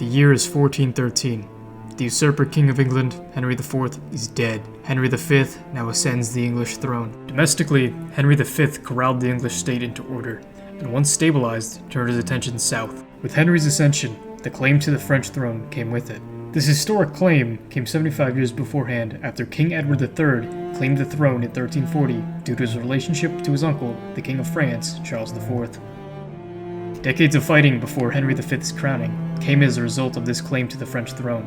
The year is 1413. The usurper King of England, Henry IV, is dead. Henry V now ascends the English throne. Domestically, Henry V corralled the English state into order, and once stabilized, turned his attention south. With Henry's ascension, the claim to the French throne came with it. This historic claim came 75 years beforehand after King Edward III claimed the throne in 1340 due to his relationship to his uncle, the King of France, Charles IV. Decades of fighting before Henry V's crowning came as a result of this claim to the French throne.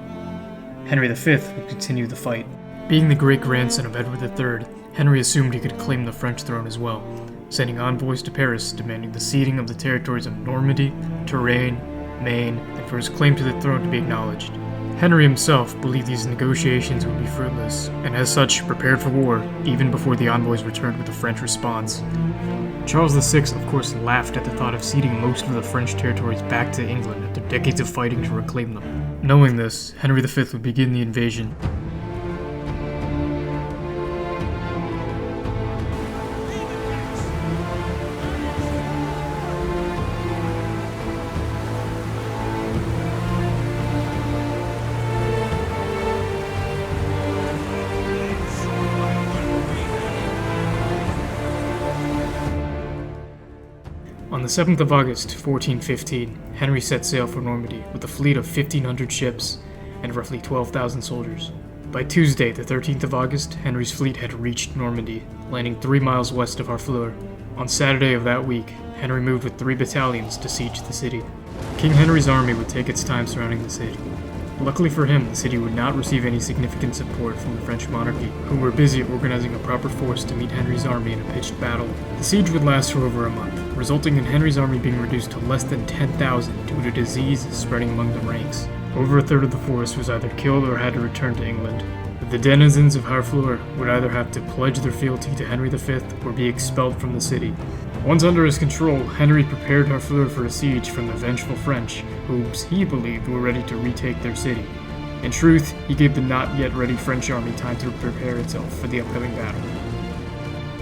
Henry V would continue the fight. Being the great-grandson of Edward III, Henry assumed he could claim the French throne as well, sending envoys to Paris demanding the ceding of the territories of Normandy, Touraine, Maine, and for his claim to the throne to be acknowledged. Henry himself believed these negotiations would be fruitless, and as such prepared for war even before the envoys returned with a French response. Charles VI, of course, laughed at the thought of ceding most of the French territories back to England after decades of fighting to reclaim them. Knowing this, Henry V would begin the invasion. On the 7th of August, 1415, Henry set sail for Normandy with a fleet of 1,500 ships and roughly 12,000 soldiers. By Tuesday, the 13th of August, Henry's fleet had reached Normandy, landing 3 miles west of Harfleur. On Saturday of that week, Henry moved with 3 battalions to siege the city. King Henry's army would take its time surrounding the city. Luckily for him, the city would not receive any significant support from the French monarchy, who were busy organizing a proper force to meet Henry's army in a pitched battle. The siege would last for over a month, resulting in Henry's army being reduced to less than 10,000 due to disease spreading among the ranks. Over a third of the force was either killed or had to return to England. The denizens of Harfleur would either have to pledge their fealty to Henry V or be expelled from the city. Once under his control, Henry prepared Harfleur for a siege from the vengeful French, whom he believed were ready to retake their city. In truth, he gave the not yet ready French army time to prepare itself for the upcoming battle.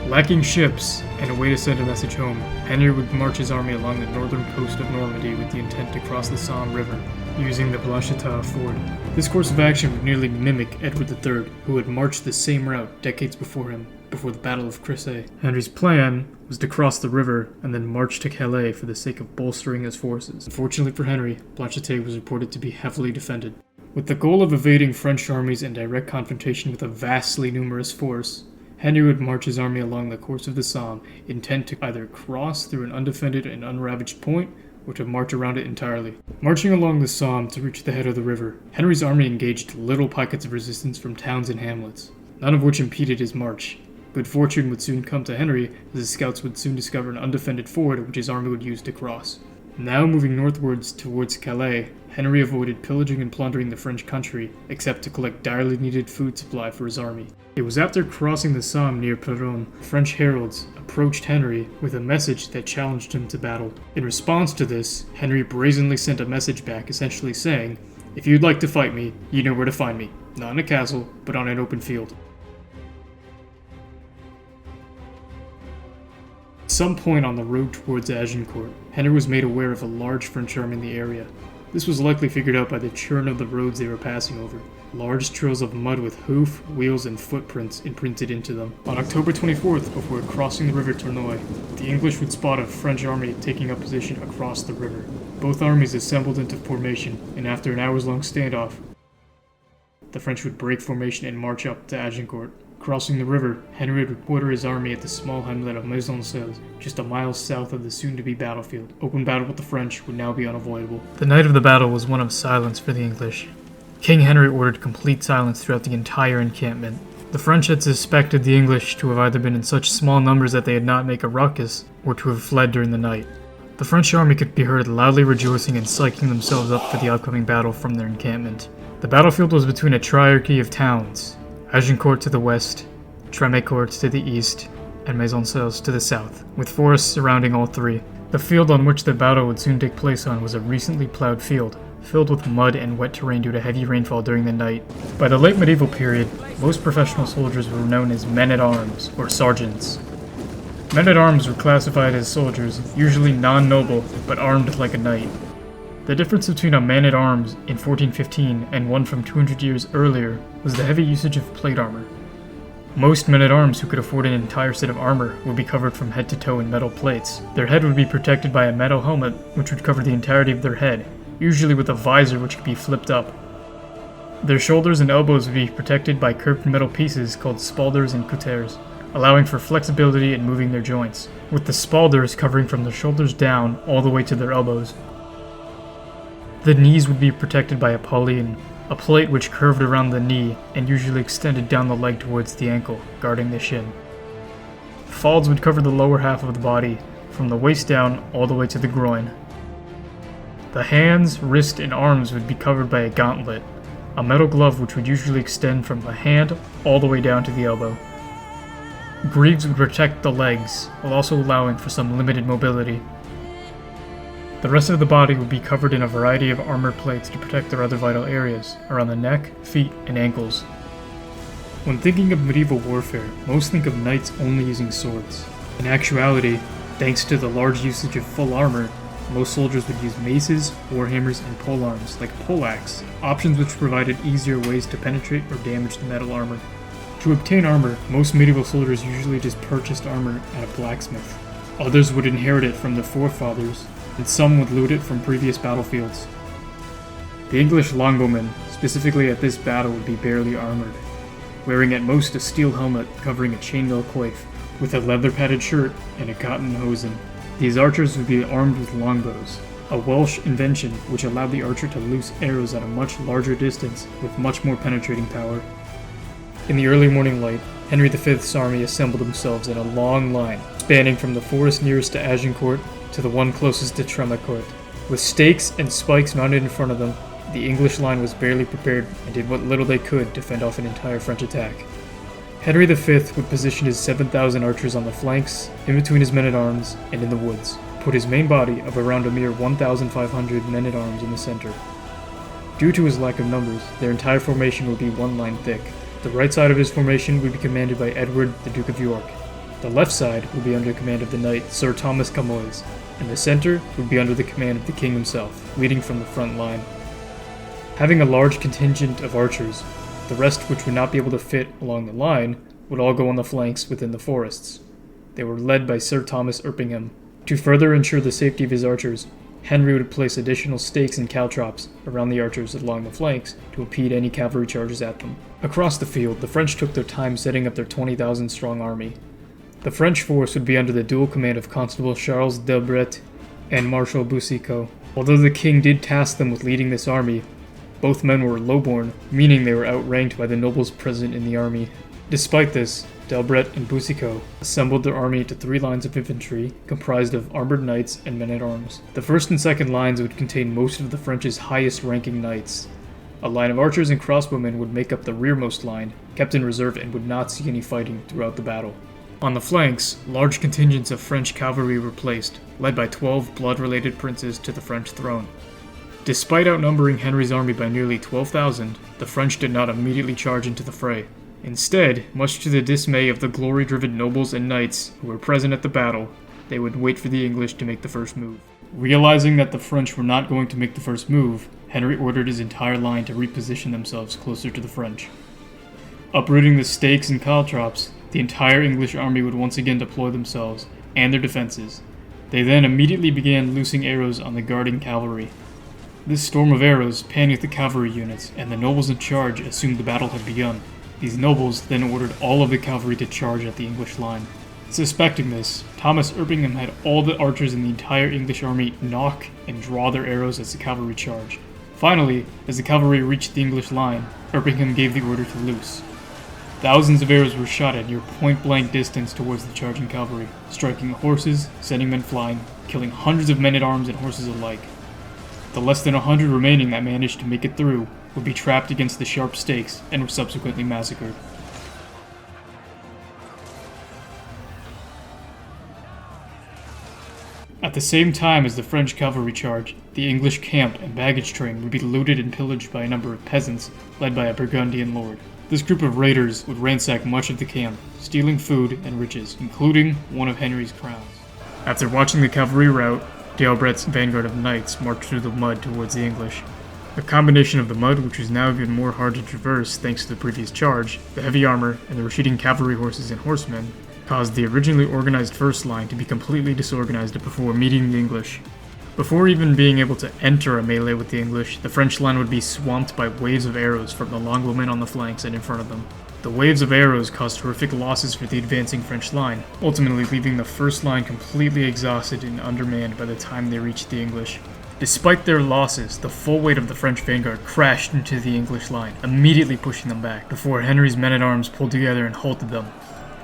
Lacking ships and a way to send a message home, Henry would march his army along the northern coast of Normandy with the intent to cross the Somme River, using the Blanchetaque ford. This course of action would nearly mimic Edward III, who had marched the same route decades before him, before the Battle of Crécy. Henry's plan was to cross the river and then march to Calais for the sake of bolstering his forces. Unfortunately for Henry, Blanchetaque was reported to be heavily defended. With the goal of evading French armies and direct confrontation with a vastly numerous force, Henry would march his army along the course of the Somme, intent to either cross through an undefended and unravaged point, or to march around it entirely. Marching along the Somme to reach the head of the river, Henry's army engaged little pockets of resistance from towns and hamlets, none of which impeded his march. Good fortune would soon come to Henry, as his scouts would soon discover an undefended ford which his army would use to cross. Now moving northwards towards Calais, Henry avoided pillaging and plundering the French country, except to collect direly needed food supply for his army. It was after crossing the Somme near Péronne, French heralds approached Henry with a message that challenged him to battle. In response to this, Henry brazenly sent a message back essentially saying, "If you'd like to fight me, you know where to find me. Not in a castle, but on an open field." At some point on the road towards Agincourt, Henry was made aware of a large French army in the area. This was likely figured out by the churn of the roads they were passing over. Large trails of mud with hoof, wheels, and footprints imprinted into them. On October 24th, before crossing the river Tournoi, the English would spot a French army taking up position across the river. Both armies assembled into formation, and after an hours-long standoff, the French would break formation and march up to Agincourt. Crossing the river, Henry would quarter his army at the small hamlet of Maisoncells, just a mile south of the soon-to-be battlefield. Open battle with the French would now be unavoidable. The night of the battle was one of silence for the English. King Henry ordered complete silence throughout the entire encampment. The French had suspected the English to have either been in such small numbers that they had not make a ruckus, or to have fled during the night. The French army could be heard loudly rejoicing and psyching themselves up for the upcoming battle from their encampment. The battlefield was between a triarchy of towns: Agincourt to the west, Trémécourt to the east, and Maisoncells to the south, with forests surrounding all three. The field on which the battle would soon take place on was a recently plowed field, filled with mud and wet terrain due to heavy rainfall during the night. By the late medieval period, most professional soldiers were known as men-at-arms, or sergeants. Men-at-arms were classified as soldiers, usually non-noble, but armed like a knight. The difference between a man-at-arms in 1415 and one from 200 years earlier was the heavy usage of plate armor. Most men-at-arms who could afford an entire set of armor would be covered from head to toe in metal plates. Their head would be protected by a metal helmet which would cover the entirety of their head, usually with a visor which could be flipped up. Their shoulders and elbows would be protected by curved metal pieces called spalders and couters, allowing for flexibility in moving their joints, with the spalders covering from their shoulders down all the way to their elbows. The knees would be protected by a pauline, a plate which curved around the knee and usually extended down the leg towards the ankle, guarding the shin. Falds would cover the lower half of the body, from the waist down all the way to the groin. The hands, wrist, and arms would be covered by a gauntlet, a metal glove which would usually extend from the hand all the way down to the elbow. Greaves would protect the legs, while also allowing for some limited mobility. The rest of the body would be covered in a variety of armor plates to protect their other vital areas, around the neck, feet, and ankles. When thinking of medieval warfare, most think of knights only using swords. In actuality, thanks to the large usage of full armor, most soldiers would use maces, warhammers, and polearms, like poleaxe, options which provided easier ways to penetrate or damage the metal armor. To obtain armor, most medieval soldiers usually just purchased armor at a blacksmith. Others would inherit it from their forefathers, and some would loot it from previous battlefields. The English longbowmen, specifically at this battle, would be barely armored, wearing at most a steel helmet covering a chainmail coif, with a leather-padded shirt and a cotton hosen. These archers would be armed with longbows, a Welsh invention which allowed the archer to loose arrows at a much larger distance with much more penetrating power. In the early morning light, Henry V's army assembled themselves in a long line, spanning from the forest nearest to Agincourt to the one closest to Tremacourt. With stakes and spikes mounted in front of them, the English line was barely prepared and did what little they could to fend off an entire French attack. Henry V would position his 7,000 archers on the flanks, in between his men-at-arms, and in the woods, put his main body of around a mere 1,500 men-at-arms in the center. Due to his lack of numbers, their entire formation would be one line thick. The right side of his formation would be commanded by Edward, the Duke of York. The left side would be under command of the knight Sir Thomas Camoys, and the center would be under the command of the king himself, leading from the front line. Having a large contingent of archers, the rest which would not be able to fit along the line would all go on the flanks within the forests. They were led by Sir Thomas Erpingham. To further ensure the safety of his archers, Henry would place additional stakes and caltrops around the archers along the flanks to impede any cavalry charges at them. Across the field, the French took their time setting up their 20,000 strong army. The French force would be under the dual command of Constable Charles d'Elbret and Marshal Boucicaut. Although the king did task them with leading this army, both men were lowborn, meaning they were outranked by the nobles present in the army. Despite this, d'Elbret and Boucicaut assembled their army into 3 lines of infantry, comprised of armored knights and men-at-arms. The first and second lines would contain most of the French's highest-ranking knights. A line of archers and crossbowmen would make up the rearmost line, kept in reserve and would not see any fighting throughout the battle. On the flanks, large contingents of French cavalry were placed, led by 12 blood-related princes to the French throne. Despite outnumbering Henry's army by nearly 12,000, the French did not immediately charge into the fray. Instead, much to the dismay of the glory-driven nobles and knights who were present at the battle, they would wait for the English to make the first move. Realizing that the French were not going to make the first move, Henry ordered his entire line to reposition themselves closer to the French. Uprooting the stakes and caltrops, the entire English army would once again deploy themselves and their defenses. They then immediately began loosing arrows on the guarding cavalry. This storm of arrows panicked the cavalry units, and the nobles in charge assumed the battle had begun. These nobles then ordered all of the cavalry to charge at the English line. Suspecting this, Thomas Erpingham had all the archers in the entire English army knock and draw their arrows as the cavalry charged. Finally, as the cavalry reached the English line, Erpingham gave the order to loose. Thousands of arrows were shot at near point-blank distance towards the charging cavalry, striking horses, sending men flying, killing hundreds of men-at-arms and horses alike. The less than 100 remaining that managed to make it through would be trapped against the sharp stakes and were subsequently massacred. At the same time as the French cavalry charged, the English camp and baggage train would be looted and pillaged by a number of peasants led by a Burgundian lord. This group of raiders would ransack much of the camp, stealing food and riches, including one of Henry's crowns. After watching the cavalry rout, D'Albret's vanguard of knights marched through the mud towards the English. A combination of the mud, which was now even more hard to traverse thanks to the previous charge, the heavy armor, and the retreating cavalry horses and horsemen, caused the originally organized first line to be completely disorganized before meeting the English. Before even being able to enter a melee with the English, the French line would be swamped by waves of arrows from the longbowmen on the flanks and in front of them. The waves of arrows caused horrific losses for the advancing French line, ultimately leaving the first line completely exhausted and undermanned by the time they reached the English. Despite their losses, the full weight of the French vanguard crashed into the English line, immediately pushing them back, before Henry's men-at-arms pulled together and halted them.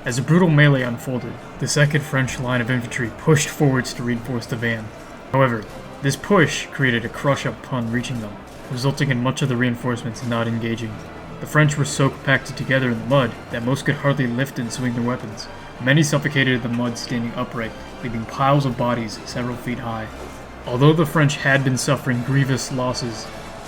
As a brutal melee unfolded, the second French line of infantry pushed forwards to reinforce the van. However, this push created a crush upon reaching them, resulting in much of the reinforcements not engaging. The French were so compacted together in the mud that most could hardly lift and swing their weapons. Many suffocated in the mud standing upright, leaving piles of bodies several feet high. Although the French had been suffering grievous losses,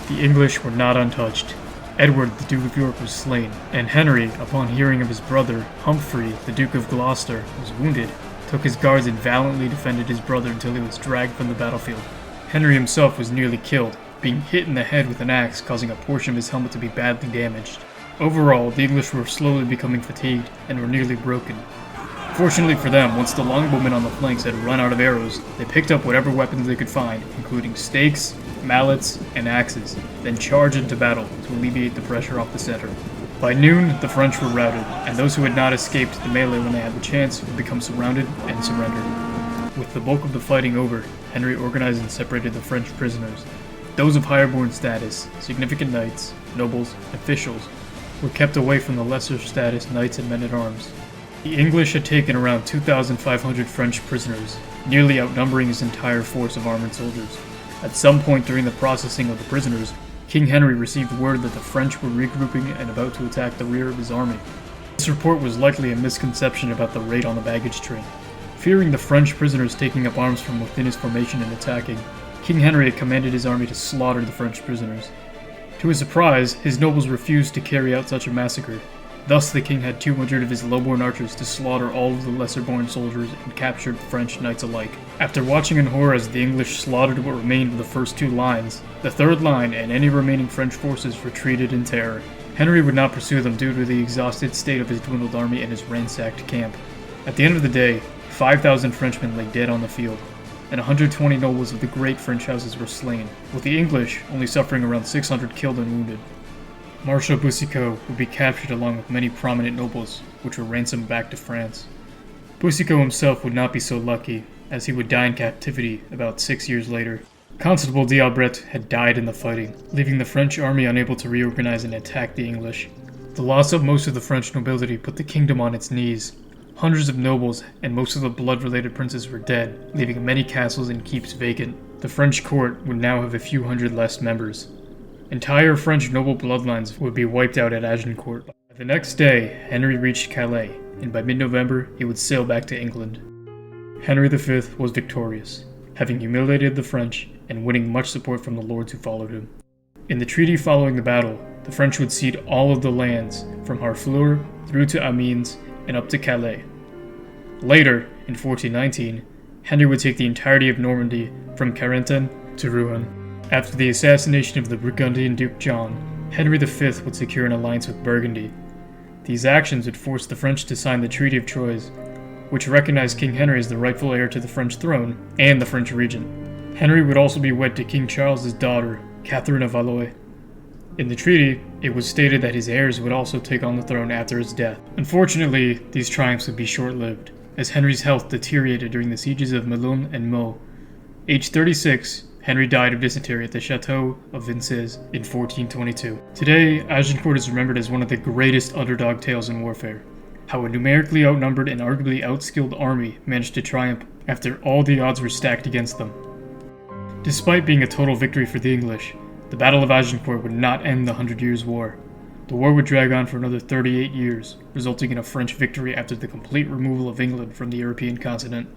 the English were not untouched. Edward, the Duke of York, was slain, and Henry, upon hearing of his brother, Humphrey, the Duke of Gloucester, was wounded, took his guards and valiantly defended his brother until he was dragged from the battlefield. Henry himself was nearly killed, being hit in the head with an axe, causing a portion of his helmet to be badly damaged. Overall, the English were slowly becoming fatigued and were nearly broken. Fortunately for them, once the longbowmen on the flanks had run out of arrows, they picked up whatever weapons they could find, including stakes, mallets, and axes, then charged into battle to alleviate the pressure off the center. By noon, the French were routed, and those who had not escaped the melee when they had the chance would become surrounded and surrendered. With the bulk of the fighting over, Henry organized and separated the French prisoners. Those of higher-born status, significant knights, nobles, and officials, were kept away from the lesser status knights and men-at-arms. The English had taken around 2,500 French prisoners, nearly outnumbering his entire force of armored soldiers. At some point during the processing of the prisoners, King Henry received word that the French were regrouping and about to attack the rear of his army. This report was likely a misconception about the raid on the baggage train. Fearing the French prisoners taking up arms from within his formation and attacking, King Henry had commanded his army to slaughter the French prisoners. To his surprise, his nobles refused to carry out such a massacre. Thus, the king had 200 of his low-born archers to slaughter all of the lesser-born soldiers and captured French knights alike. After watching in horror as the English slaughtered what remained of the first two lines, the third line and any remaining French forces retreated in terror. Henry would not pursue them due to the exhausted state of his dwindled army and his ransacked camp. At the end of the day, 5,000 Frenchmen lay dead on the field, and 120 nobles of the great French houses were slain, with the English only suffering around 600 killed and wounded. Marshal Boucicaut would be captured along with many prominent nobles, which were ransomed back to France. Boucicaut himself would not be so lucky, as he would die in captivity about 6 years later. Constable D'Albret had died in the fighting, leaving the French army unable to reorganize and attack the English. The loss of most of the French nobility put the kingdom on its knees. Hundreds of nobles and most of the blood-related princes were dead, leaving many castles and keeps vacant. The French court would now have a few hundred less members. Entire French noble bloodlines would be wiped out at Agincourt. The next day, Henry reached Calais, and by mid-November, he would sail back to England. Henry V was victorious, having humiliated the French and winning much support from the lords who followed him. In the treaty following the battle, the French would cede all of the lands from Harfleur through to Amiens and up to Calais. Later, in 1419, Henry would take the entirety of Normandy from Carentan to Rouen. After the assassination of the Burgundian Duke John, Henry V would secure an alliance with Burgundy. These actions would force the French to sign the Treaty of Troyes, which recognized King Henry as the rightful heir to the French throne and the French regent. Henry would also be wed to King Charles's daughter, Catherine of Valois. In the treaty, it was stated that his heirs would also take on the throne after his death. Unfortunately, these triumphs would be short-lived, as Henry's health deteriorated during the sieges of Melun and Meaux. Aged 36, Henry died of dysentery at the Chateau of Vincennes in 1422. Today, Agincourt is remembered as one of the greatest underdog tales in warfare. How a numerically outnumbered and arguably outskilled army managed to triumph after all the odds were stacked against them. Despite being a total victory for the English, the Battle of Agincourt would not end the 100 Years' War. The war would drag on for another 38 years, resulting in a French victory after the complete removal of England from the European continent.